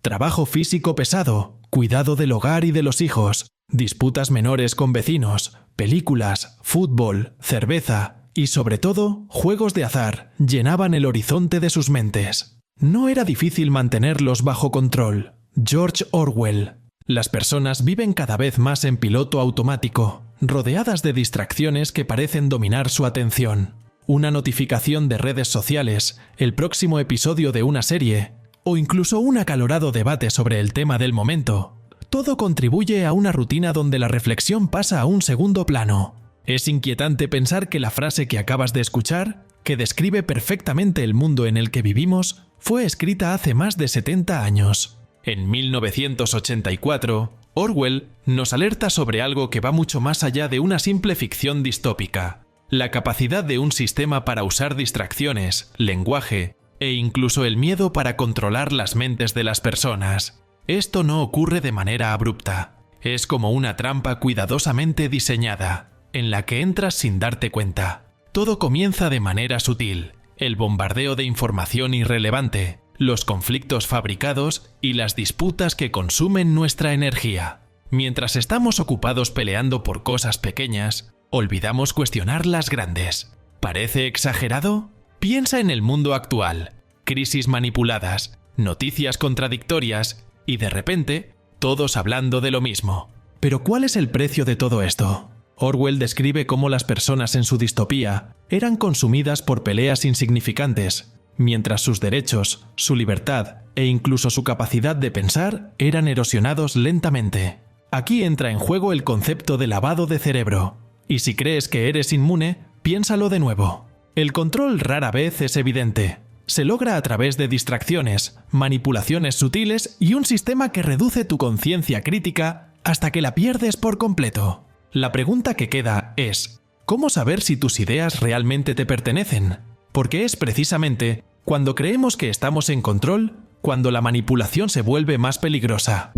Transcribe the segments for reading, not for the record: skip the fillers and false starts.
Trabajo físico pesado, cuidado del hogar y de los hijos, disputas menores con vecinos, películas, fútbol, cerveza y, sobre todo, juegos de azar llenaban el horizonte de sus mentes. No era difícil mantenerlos bajo control. George Orwell. Las personas viven cada vez más en piloto automático, rodeadas de distracciones que parecen dominar su atención. Una notificación de redes sociales, el próximo episodio de una serie, o incluso un acalorado debate sobre el tema del momento. Todo contribuye a una rutina donde la reflexión pasa a un segundo plano. Es inquietante pensar que la frase que acabas de escuchar, que describe perfectamente el mundo en el que vivimos, fue escrita hace más de 70 años. En 1984, Orwell nos alerta sobre algo que va mucho más allá de una simple ficción distópica: la capacidad de un sistema para usar distracciones, lenguaje e incluso el miedo para controlar las mentes de las personas. Esto no ocurre de manera abrupta. Es como una trampa cuidadosamente diseñada, en la que entras sin darte cuenta. Todo comienza de manera sutil: el bombardeo de información irrelevante, los conflictos fabricados y las disputas que consumen nuestra energía. Mientras estamos ocupados peleando por cosas pequeñas, olvidamos cuestionar las grandes. ¿Parece exagerado? Piensa en el mundo actual: crisis manipuladas, noticias contradictorias y, de repente, todos hablando de lo mismo. ¿Pero cuál es el precio de todo esto? Orwell describe cómo las personas en su distopía eran consumidas por peleas insignificantes, mientras sus derechos, su libertad e incluso su capacidad de pensar eran erosionados lentamente. Aquí entra en juego el concepto de lavado de cerebro. Y si crees que eres inmune, piénsalo de nuevo. El control rara vez es evidente. Se logra a través de distracciones, manipulaciones sutiles y un sistema que reduce tu conciencia crítica hasta que la pierdes por completo. La pregunta que queda es: ¿cómo saber si tus ideas realmente te pertenecen? Porque es precisamente cuando creemos que estamos en control cuando la manipulación se vuelve más peligrosa.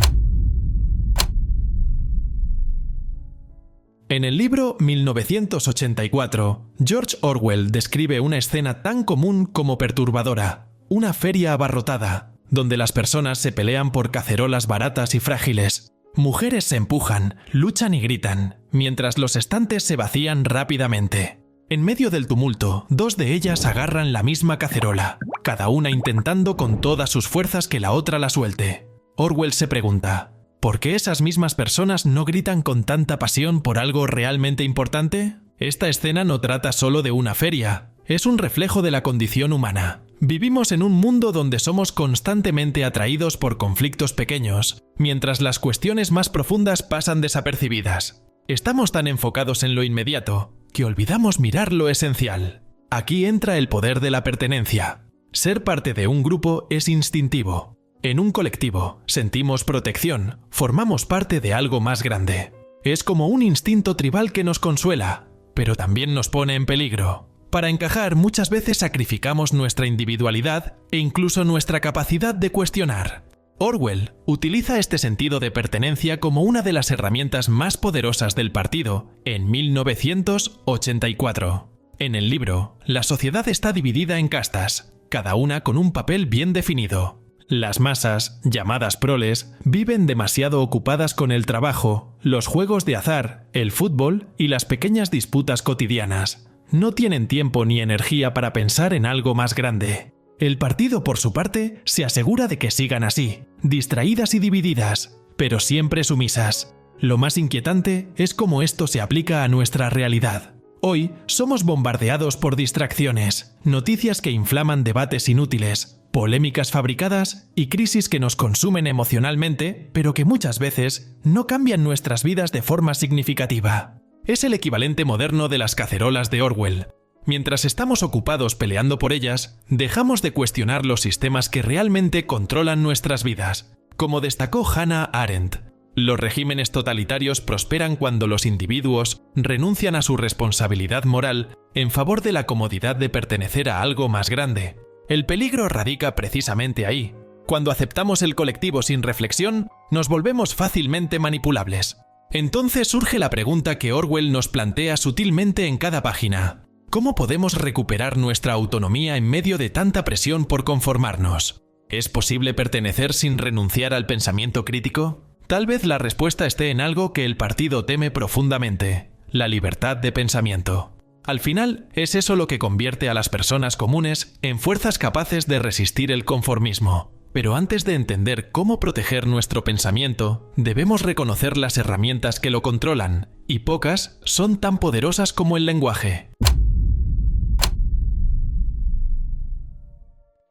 En el libro 1984, George Orwell describe una escena tan común como perturbadora: una feria abarrotada, donde las personas se pelean por cacerolas baratas y frágiles. Mujeres se empujan, luchan y gritan, mientras los estantes se vacían rápidamente. En medio del tumulto, dos de ellas agarran la misma cacerola, cada una intentando con todas sus fuerzas que la otra la suelte. Orwell se pregunta: ¿por qué esas mismas personas no gritan con tanta pasión por algo realmente importante? Esta escena no trata solo de una feria, es un reflejo de la condición humana. Vivimos en un mundo donde somos constantemente atraídos por conflictos pequeños, mientras las cuestiones más profundas pasan desapercibidas. Estamos tan enfocados en lo inmediato que olvidamos mirar lo esencial. Aquí entra el poder de la pertenencia. Ser parte de un grupo es instintivo. En un colectivo sentimos protección, formamos parte de algo más grande. Es como un instinto tribal que nos consuela, pero también nos pone en peligro. Para encajar, muchas veces sacrificamos nuestra individualidad e incluso nuestra capacidad de cuestionar. Orwell utiliza este sentido de pertenencia como una de las herramientas más poderosas del partido en 1984. En el libro, la sociedad está dividida en castas, cada una con un papel bien definido. Las masas, llamadas proles, viven demasiado ocupadas con el trabajo, los juegos de azar, el fútbol y las pequeñas disputas cotidianas. No tienen tiempo ni energía para pensar en algo más grande. El partido, por su parte, se asegura de que sigan así, distraídas y divididas, pero siempre sumisas. Lo más inquietante es cómo esto se aplica a nuestra realidad. Hoy somos bombardeados por distracciones, noticias que inflaman debates inútiles, polémicas fabricadas y crisis que nos consumen emocionalmente, pero que muchas veces no cambian nuestras vidas de forma significativa. Es el equivalente moderno de las cacerolas de Orwell. Mientras estamos ocupados peleando por ellas, dejamos de cuestionar los sistemas que realmente controlan nuestras vidas. Como destacó Hannah Arendt, los regímenes totalitarios prosperan cuando los individuos renuncian a su responsabilidad moral en favor de la comodidad de pertenecer a algo más grande. El peligro radica precisamente ahí. Cuando aceptamos el colectivo sin reflexión, nos volvemos fácilmente manipulables. Entonces surge la pregunta que Orwell nos plantea sutilmente en cada página: ¿cómo podemos recuperar nuestra autonomía en medio de tanta presión por conformarnos? ¿Es posible pertenecer sin renunciar al pensamiento crítico? Tal vez la respuesta esté en algo que el partido teme profundamente: la libertad de pensamiento. Al final, es eso lo que convierte a las personas comunes en fuerzas capaces de resistir el conformismo. Pero antes de entender cómo proteger nuestro pensamiento, debemos reconocer las herramientas que lo controlan, y pocas son tan poderosas como el lenguaje.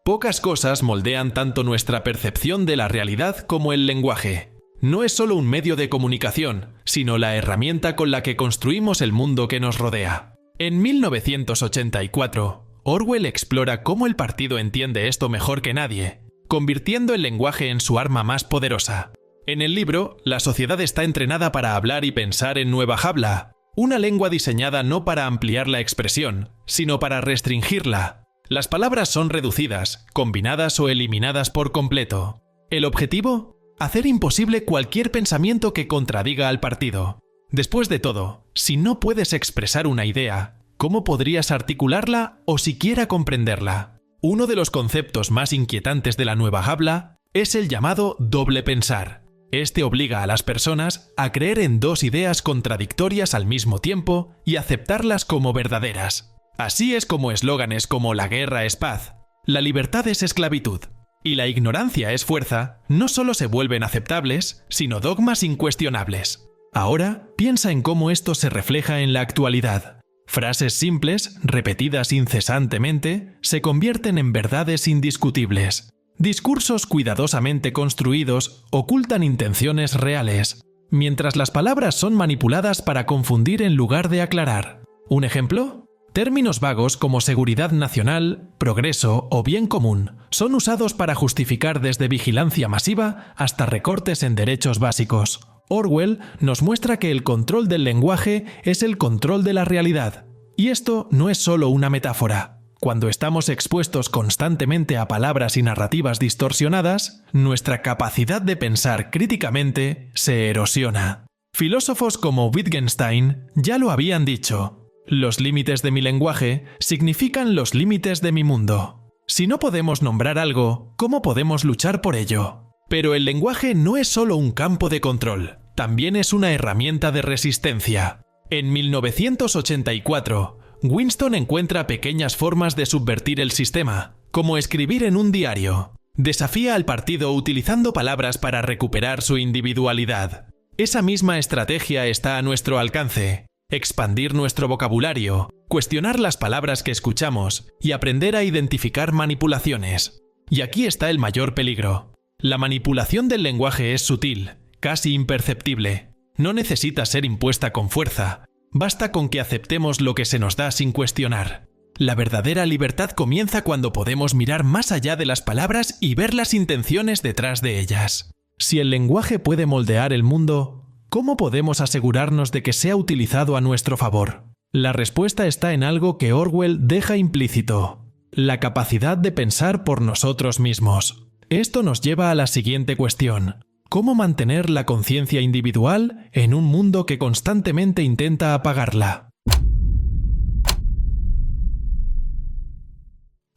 Pocas cosas moldean tanto nuestra percepción de la realidad como el lenguaje. No es solo un medio de comunicación, sino la herramienta con la que construimos el mundo que nos rodea. En 1984, Orwell explora cómo el partido entiende esto mejor que nadie, convirtiendo el lenguaje en su arma más poderosa. En el libro, la sociedad está entrenada para hablar y pensar en nueva habla, una lengua diseñada no para ampliar la expresión, sino para restringirla. Las palabras son reducidas, combinadas o eliminadas por completo. ¿El objetivo? Hacer imposible cualquier pensamiento que contradiga al partido. Después de todo, si no puedes expresar una idea, ¿cómo podrías articularla o siquiera comprenderla? Uno de los conceptos más inquietantes de la nueva habla es el llamado doble pensar. Este obliga a las personas a creer en dos ideas contradictorias al mismo tiempo y aceptarlas como verdaderas. Así es como eslóganes como "la guerra es paz", "la libertad es esclavitud" y "la ignorancia es fuerza" no solo se vuelven aceptables, sino dogmas incuestionables. Ahora, piensa en cómo esto se refleja en la actualidad. Frases simples, repetidas incesantemente, se convierten en verdades indiscutibles. Discursos cuidadosamente construidos ocultan intenciones reales, mientras las palabras son manipuladas para confundir en lugar de aclarar. ¿Un ejemplo? Términos vagos como seguridad nacional, progreso o bien común son usados para justificar desde vigilancia masiva hasta recortes en derechos básicos. Orwell nos muestra que el control del lenguaje es el control de la realidad. Y esto no es solo una metáfora. Cuando estamos expuestos constantemente a palabras y narrativas distorsionadas, nuestra capacidad de pensar críticamente se erosiona. Filósofos como Wittgenstein ya lo habían dicho: los límites de mi lenguaje significan los límites de mi mundo. Si no podemos nombrar algo, ¿cómo podemos luchar por ello? Pero el lenguaje no es solo un campo de control, también es una herramienta de resistencia. En 1984, Winston encuentra pequeñas formas de subvertir el sistema, como escribir en un diario. Desafía al partido utilizando palabras para recuperar su individualidad. Esa misma estrategia está a nuestro alcance: expandir nuestro vocabulario, cuestionar las palabras que escuchamos y aprender a identificar manipulaciones. Y aquí está el mayor peligro. La manipulación del lenguaje es sutil, casi imperceptible. No necesita ser impuesta con fuerza. Basta con que aceptemos lo que se nos da sin cuestionar. La verdadera libertad comienza cuando podemos mirar más allá de las palabras y ver las intenciones detrás de ellas. Si el lenguaje puede moldear el mundo, ¿cómo podemos asegurarnos de que sea utilizado a nuestro favor? La respuesta está en algo que Orwell deja implícito: la capacidad de pensar por nosotros mismos. Esto nos lleva a la siguiente cuestión: ¿cómo mantener la conciencia individual en un mundo que constantemente intenta apagarla?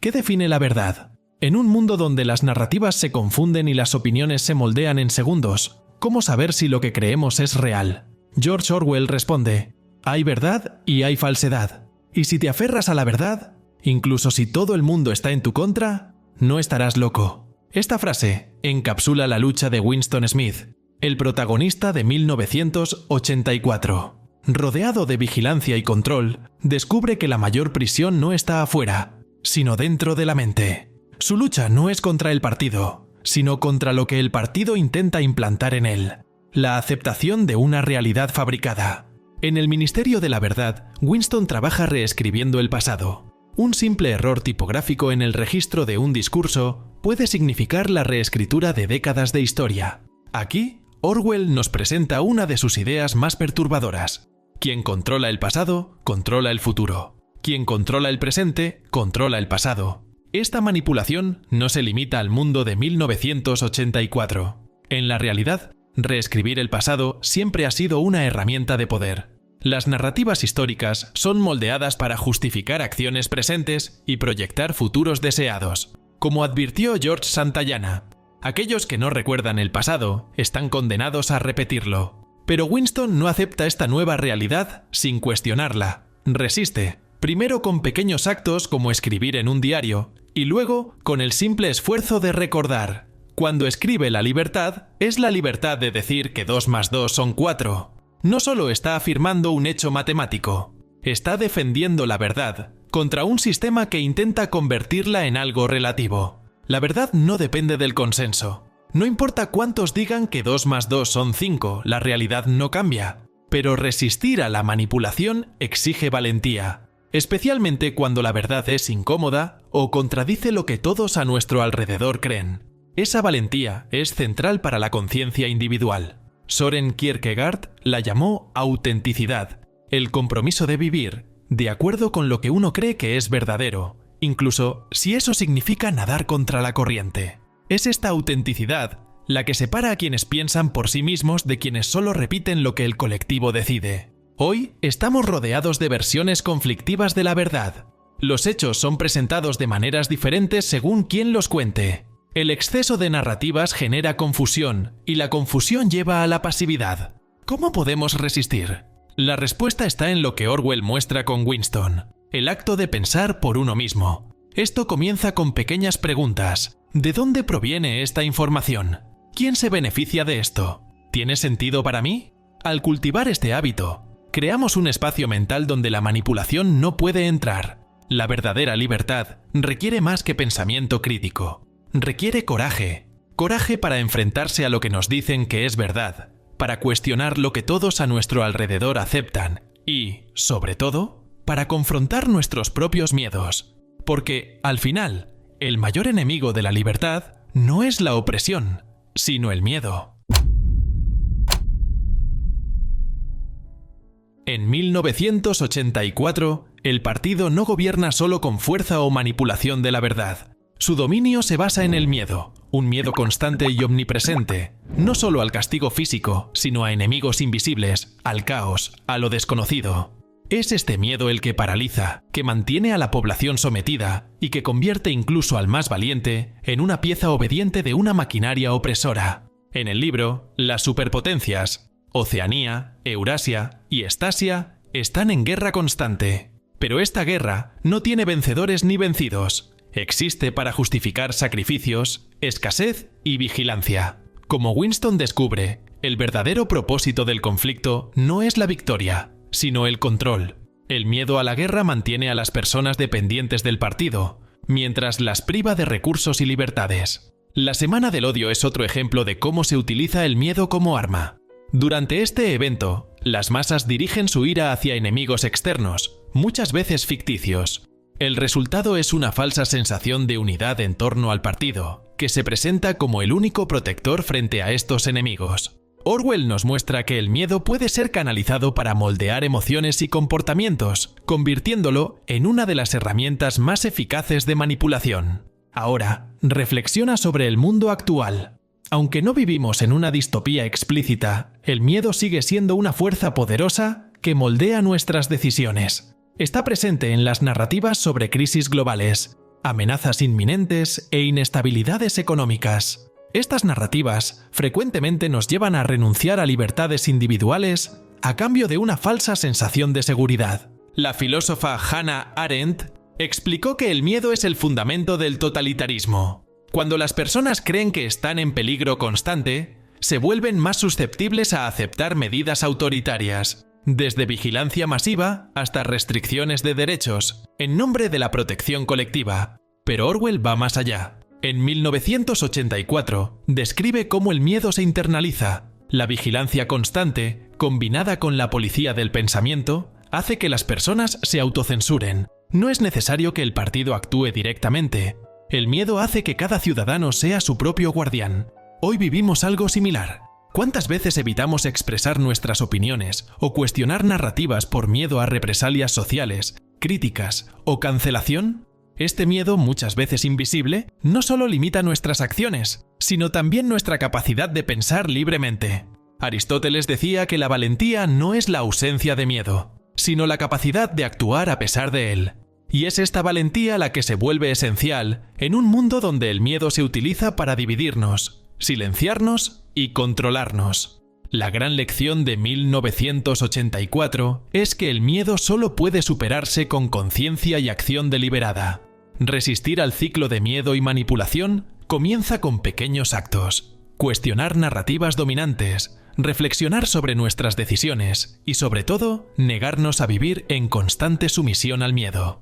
¿Qué define la verdad? En un mundo donde las narrativas se confunden y las opiniones se moldean en segundos, ¿cómo saber si lo que creemos es real? George Orwell responde: hay verdad y hay falsedad. Y si te aferras a la verdad, incluso si todo el mundo está en tu contra, no estarás loco. Esta frase encapsula la lucha de Winston Smith, el protagonista de 1984. Rodeado de vigilancia y control, descubre que la mayor prisión no está afuera, sino dentro de la mente. Su lucha no es contra el partido, sino contra lo que el partido intenta implantar en él: la aceptación de una realidad fabricada. En el Ministerio de la Verdad, Winston trabaja reescribiendo el pasado. Un simple error tipográfico en el registro de un discurso puede significar la reescritura de décadas de historia. Aquí, Orwell nos presenta una de sus ideas más perturbadoras: quien controla el pasado, controla el futuro. Quien controla el presente, controla el pasado. Esta manipulación no se limita al mundo de 1984. En la realidad, reescribir el pasado siempre ha sido una herramienta de poder. Las narrativas históricas son moldeadas para justificar acciones presentes y proyectar futuros deseados. como advirtió George Santayana. Aquellos que no recuerdan el pasado están condenados a repetirlo. Pero Winston no acepta esta nueva realidad sin cuestionarla. Resiste, primero con pequeños actos como escribir en un diario, y luego con el simple esfuerzo de recordar. Cuando escribe la libertad, es la libertad de decir que 2 más 2 son 4. No solo está afirmando un hecho matemático, está defendiendo la verdad contra un sistema que intenta convertirla en algo relativo. La verdad no depende del consenso. No importa cuántos digan que 2 más 2 son 5, la realidad no cambia. Pero resistir a la manipulación exige valentía, especialmente cuando la verdad es incómoda o contradice lo que todos a nuestro alrededor creen. Esa valentía es central para la conciencia individual. Søren Kierkegaard la llamó autenticidad, el compromiso de vivir de acuerdo con lo que uno cree que es verdadero, incluso si eso significa nadar contra la corriente. Es esta autenticidad la que separa a quienes piensan por sí mismos de quienes solo repiten lo que el colectivo decide. Hoy estamos rodeados de versiones conflictivas de la verdad. Los hechos son presentados de maneras diferentes según quien los cuente. El exceso de narrativas genera confusión, y la confusión lleva a la pasividad. ¿Cómo podemos resistir? La respuesta está en lo que Orwell muestra con Winston, el acto de pensar por uno mismo. Esto comienza con pequeñas preguntas. ¿De dónde proviene esta información? ¿Quién se beneficia de esto? ¿Tiene sentido para mí? Al cultivar este hábito, creamos un espacio mental donde la manipulación no puede entrar. La verdadera libertad requiere más que pensamiento crítico. Requiere coraje. Coraje para enfrentarse a lo que nos dicen que es verdad, para cuestionar lo que todos a nuestro alrededor aceptan y, sobre todo, para confrontar nuestros propios miedos. Porque, al final, el mayor enemigo de la libertad no es la opresión, sino el miedo. En 1984, el partido no gobierna solo con fuerza o manipulación de la verdad. Su dominio se basa en el miedo, un miedo constante y omnipresente, no solo al castigo físico, sino a enemigos invisibles, al caos, a lo desconocido. Es este miedo el que paraliza, que mantiene a la población sometida y que convierte incluso al más valiente en una pieza obediente de una maquinaria opresora. En el libro, las superpotencias, Oceanía, Eurasia y Estasia, están en guerra constante. Pero esta guerra no tiene vencedores ni vencidos. Existe para justificar sacrificios, escasez y vigilancia. Como Winston descubre, el verdadero propósito del conflicto no es la victoria, sino el control. El miedo a la guerra mantiene a las personas dependientes del partido, mientras las priva de recursos y libertades. La Semana del Odio es otro ejemplo de cómo se utiliza el miedo como arma. Durante este evento, las masas dirigen su ira hacia enemigos externos, muchas veces ficticios. El resultado es una falsa sensación de unidad en torno al partido, que se presenta como el único protector frente a estos enemigos. Orwell nos muestra que el miedo puede ser canalizado para moldear emociones y comportamientos, convirtiéndolo en una de las herramientas más eficaces de manipulación. Ahora, reflexiona sobre el mundo actual. Aunque no vivimos en una distopía explícita, el miedo sigue siendo una fuerza poderosa que moldea nuestras decisiones. Está presente en las narrativas sobre crisis globales, amenazas inminentes e inestabilidades económicas. Estas narrativas frecuentemente nos llevan a renunciar a libertades individuales a cambio de una falsa sensación de seguridad. La filósofa Hannah Arendt explicó que el miedo es el fundamento del totalitarismo. Cuando las personas creen que están en peligro constante, se vuelven más susceptibles a aceptar medidas autoritarias, desde vigilancia masiva hasta restricciones de derechos, en nombre de la protección colectiva. Pero Orwell va más allá. En 1984, describe cómo el miedo se internaliza. La vigilancia constante, combinada con la policía del pensamiento, hace que las personas se autocensuren. No es necesario que el partido actúe directamente. El miedo hace que cada ciudadano sea su propio guardián. Hoy vivimos algo similar. ¿Cuántas veces evitamos expresar nuestras opiniones o cuestionar narrativas por miedo a represalias sociales, críticas o cancelación? Este miedo, muchas veces invisible, no solo limita nuestras acciones, sino también nuestra capacidad de pensar libremente. Aristóteles decía que la valentía no es la ausencia de miedo, sino la capacidad de actuar a pesar de él. Y es esta valentía la que se vuelve esencial en un mundo donde el miedo se utiliza para dividirnos, silenciarnos y controlarnos. La gran lección de 1984 es que el miedo solo puede superarse con conciencia y acción deliberada. Resistir al ciclo de miedo y manipulación comienza con pequeños actos. Cuestionar narrativas dominantes, reflexionar sobre nuestras decisiones y, sobre todo, negarnos a vivir en constante sumisión al miedo.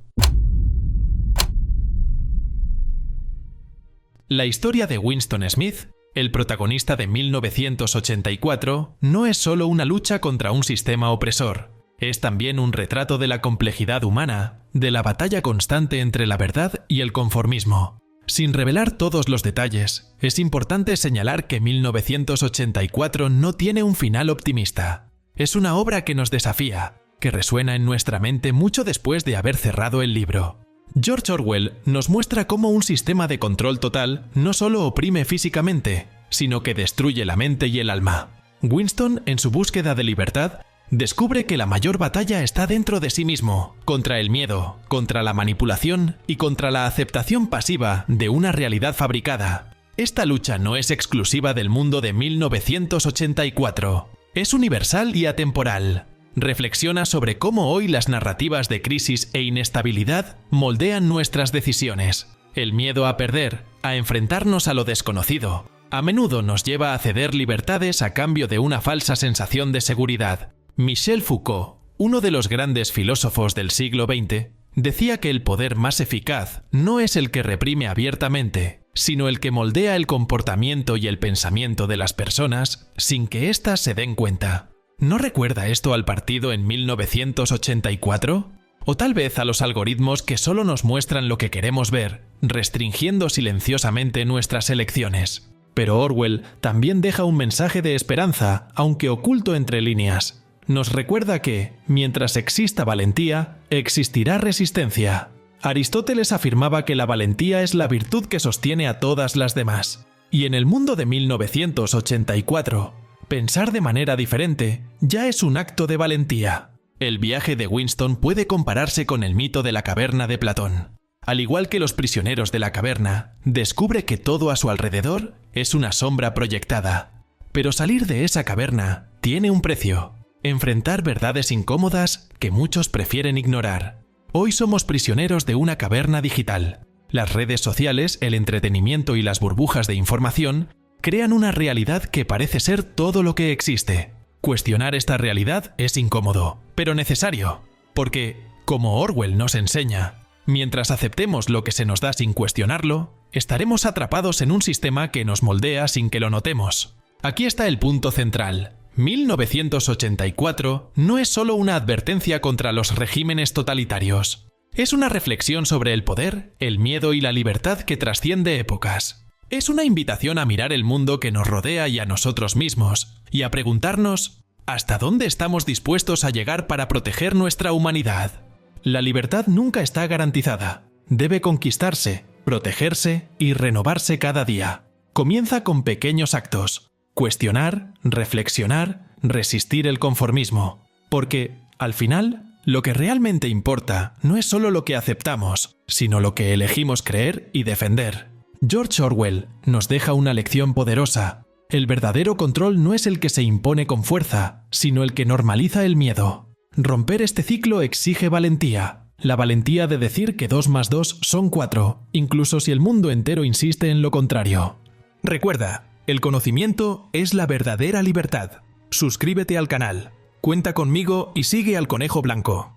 La historia de Winston Smith, el protagonista de 1984, no es solo una lucha contra un sistema opresor. Es también un retrato de la complejidad humana, de la batalla constante entre la verdad y el conformismo. Sin revelar todos los detalles, es importante señalar que 1984 no tiene un final optimista. Es una obra que nos desafía, que resuena en nuestra mente mucho después de haber cerrado el libro. George Orwell nos muestra cómo un sistema de control total no solo oprime físicamente, sino que destruye la mente y el alma. Winston, en su búsqueda de libertad, descubre que la mayor batalla está dentro de sí mismo, contra el miedo, contra la manipulación y contra la aceptación pasiva de una realidad fabricada. Esta lucha no es exclusiva del mundo de 1984, es universal y atemporal. Reflexiona sobre cómo hoy las narrativas de crisis e inestabilidad moldean nuestras decisiones. El miedo a perder, a enfrentarnos a lo desconocido, a menudo nos lleva a ceder libertades a cambio de una falsa sensación de seguridad. Michel Foucault, uno de los grandes filósofos del siglo XX, decía que el poder más eficaz no es el que reprime abiertamente, sino el que moldea el comportamiento y el pensamiento de las personas sin que éstas se den cuenta. ¿No recuerda esto al partido en 1984? O tal vez a los algoritmos que solo nos muestran lo que queremos ver, restringiendo silenciosamente nuestras elecciones. Pero Orwell también deja un mensaje de esperanza, aunque oculto entre líneas. Nos recuerda que, mientras exista valentía, existirá resistencia. Aristóteles afirmaba que la valentía es la virtud que sostiene a todas las demás. Y en el mundo de 1984, pensar de manera diferente ya es un acto de valentía. El viaje de Winston puede compararse con el mito de la caverna de Platón. Al igual que los prisioneros de la caverna, descubre que todo a su alrededor es una sombra proyectada. Pero salir de esa caverna tiene un precio: enfrentar verdades incómodas que muchos prefieren ignorar. Hoy somos prisioneros de una caverna digital. Las redes sociales, el entretenimiento y las burbujas de información crean una realidad que parece ser todo lo que existe. Cuestionar esta realidad es incómodo, pero necesario, porque, como Orwell nos enseña, mientras aceptemos lo que se nos da sin cuestionarlo, estaremos atrapados en un sistema que nos moldea sin que lo notemos. Aquí está el punto central. 1984 no es solo una advertencia contra los regímenes totalitarios. Es una reflexión sobre el poder, el miedo y la libertad que trasciende épocas. Es una invitación a mirar el mundo que nos rodea y a nosotros mismos, y a preguntarnos ¿hasta dónde estamos dispuestos a llegar para proteger nuestra humanidad? La libertad nunca está garantizada. Debe conquistarse, protegerse y renovarse cada día. Comienza con pequeños actos: cuestionar, reflexionar, resistir el conformismo. Porque, al final, lo que realmente importa no es solo lo que aceptamos, sino lo que elegimos creer y defender. George Orwell nos deja una lección poderosa. El verdadero control no es el que se impone con fuerza, sino el que normaliza el miedo. Romper este ciclo exige valentía. La valentía de decir que 2 más 2 son 4, incluso si el mundo entero insiste en lo contrario. Recuerda, el conocimiento es la verdadera libertad. Suscríbete al canal, cuenta conmigo y sigue al Conejo Blanco.